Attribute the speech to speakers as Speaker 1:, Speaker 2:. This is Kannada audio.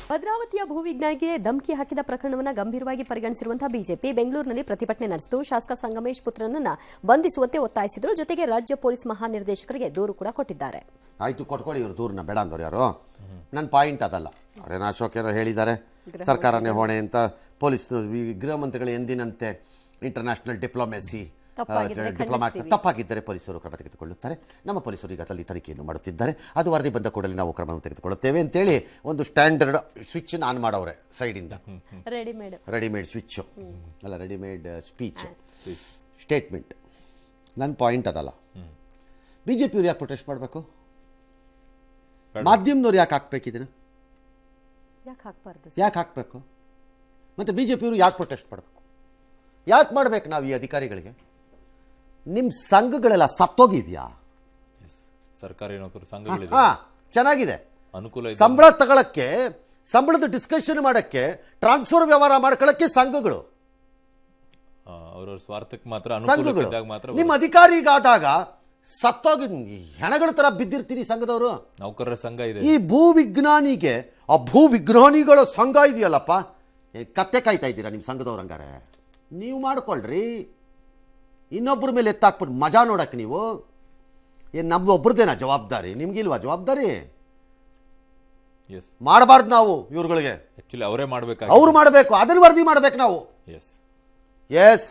Speaker 1: ಭದ್ರಾವತಿಯ ಭೂವಿಜ್ಞಾನಿಗೆ ಧಮಕಿ ಹಾಕಿದ ಪ್ರಕರಣವನ್ನು ಗಂಭೀರವಾಗಿ ಪರಿಗಣಿಸಿರುವಂತಹ ಬಿಜೆಪಿ ಬೆಂಗಳೂರಿನಲ್ಲಿ ಪ್ರತಿಭಟನೆ ನಡೆಸಿತು. ಶಾಸಕ ಸಂಗಮೇಶ್ ಪುತ್ರನನ್ನ ಬಂಧಿಸುವಂತೆ ಒತ್ತಾಯಿಸಿದರು. ಜೊತೆಗೆ ರಾಜ್ಯ ಪೊಲೀಸ್ ಮಹಾನಿರ್ದೇಶಕರಿಗೆ ದೂರು ಕೂಡ ಕೊಟ್ಟಿದ್ದಾರೆ.
Speaker 2: ಆಯ್ತು, ಕೊಟ್ಕೊಳ್ಳಿ ಇವರು ದೂರನ್ನ, ಬೇಡ ಅಂದವ್ರು ಯಾರು. ನನ್ನ ಪಾಯಿಂಟ್ ಅದಲ್ಲ. ಅವರೇನು ಅಶೋಕ್ ಯಾರೋ ಹೇಳಿದ್ದಾರೆ ಸರ್ಕಾರನೇ ಹೊಣೆ ಅಂತ. ಪೊಲೀಸ್ ಗೃಹ ಮಂತ್ರಿಗಳು ಎಂದಿನಂತೆ ಇಂಟರ್ನ್ಯಾಷನಲ್ ಡಿಪ್ಲೊಮ್ಯಾಸಿ ತಪ್ಪಾಗಿದ್ದರೆ ಪೊಲೀಸರು ಕ್ರಮ ತೆಗೆದುಕೊಳ್ಳುತ್ತಾರೆ. ನಮ್ಮ ಪೊಲೀಸರು ಈಗ ತನಿಖೆಯನ್ನು ಮಾಡುತ್ತಿದ್ದಾರೆ. ಅದು ವರದಿ ಬಂದ ಕೂಡಲೇ ನಾವು ಕ್ರಮವನ್ನು ತೆಗೆದುಕೊಳ್ಳುತ್ತೇವೆ ಅಂತೇಳಿ ಒಂದು ಸ್ಟ್ಯಾಂಡರ್ಡ್ ಸ್ವಿಚ್ ಆನ್ ಮಾಡವ್ರೆ ಸೈಡಿಂದ. ರೆಡಿಮೇಡ್ ಸ್ವಿಚ್ ಅಲ್ಲ, ರೆಡಿಮೇಡ್ ಸ್ಪೀಚ್ ಸ್ಟೇಟ್ಮೆಂಟ್. ನನ್ನ ಪಾಯಿಂಟ್ ಅದಲ್ಲ. ಬಿಜೆಪಿಯವ್ರು ಯಾಕೆ ಪ್ರೊಟೆಸ್ಟ್ ಮಾಡಬೇಕು? ಮಾಧ್ಯಮದವ್ರು ಯಾಕೆ ಹಾಕ್ಬೇಕಿದ್ದೀನ? ಯಾಕೆ ಹಾಕಬೇಕು? ಮತ್ತು ಬಿಜೆಪಿಯವರು ಯಾಕೆ ಪ್ರೊಟೆಸ್ಟ್ ಮಾಡಬೇಕು? ಯಾಕೆ ಮಾಡ್ಬೇಕು ನಾವು ಈ ಅಧಿಕಾರಿಗಳಿಗೆ? ನಿಮ್ಮ ಸಂಘಗಳೆಲ್ಲ ಸತ್ತೋಗಿದ್ಯಾ?
Speaker 3: ಸರ್ಕಾರಿ ನೌಕರರು ಸಂಘಗಳಿದೆ,
Speaker 2: ಚೆನ್ನಾಗಿದೆ.
Speaker 3: ಅನುಕೂಲ,
Speaker 2: ಸಂಬಳ ತಗೊಳಕ್ಕೆ, ಸಂಬಳದ ಡಿಸ್ಕಷನ್ ಮಾಡಕ್ಕೆ, ಟ್ರಾನ್ಸ್ಫರ್ ವ್ಯವಹಾರ ಮಾಡ್ಕೊಳ್ಳಕ್ಕೆ ಸಂಘಗಳು,
Speaker 3: ಅವರ ಸ್ವಾರ್ಥಕ್ಕೆ ಮಾತ್ರ
Speaker 2: ಸಂಘಗಳು.
Speaker 3: ಮಾತ್ರ
Speaker 2: ನಿಮ್ಮ ಅಧಿಕಾರಿಗಾದಾಗ ಸತ್ತೋಗಿ ಹೆಣಗಳ ತರ ಬಿದ್ದಿರ್ತೀರಿ ಸಂಘದವರು.
Speaker 3: ನೌಕರರ ಸಂಘ ಇದೆ.
Speaker 2: ಈ ಭೂವಿಜ್ಞಾನಿಗೆ ಆ ಭೂವಿಜ್ಞಾನಿಗಳ ಸಂಘ ಇದೆಯಲ್ಲಪ್ಪ, ಕತ್ತೆ ಕಾಯ್ತಾ ಇದ್ದೀರಾ ನಿಮ್ಮ ಸಂಘದವ್ರು? ಹಂಗಾರೆ ನೀವು ಮಾಡ್ಕೊಳ್ರಿ. ಇನ್ನೊಬ್ಬರ ಮೇಲೆ ಎತ್ತಾಕ್ಬಿಟ್ಟು ಮಜಾ ನೋಡಕ್ಕೆ ನೀವು ಏನು ನಮ್ದು ಒಬ್ರದ್ದೇನಾ ಜವಾಬ್ದಾರಿ? ನಿಮ್ಗಿಲ್ವಾ ಜವಾಬ್ದಾರಿ? ಮಾಡಬಾರ್ದು ನಾವು ಇವ್ರುಗಳಿಗೆ.
Speaker 3: ಅವರೇ ಮಾಡಬೇಕು,
Speaker 2: ಅವ್ರು ಮಾಡಬೇಕು, ಅದನ್ನ ವರದಿ ಮಾಡ್ಬೇಕು ನಾವು.
Speaker 3: ಎಸ್.
Speaker 2: ಎಸ್.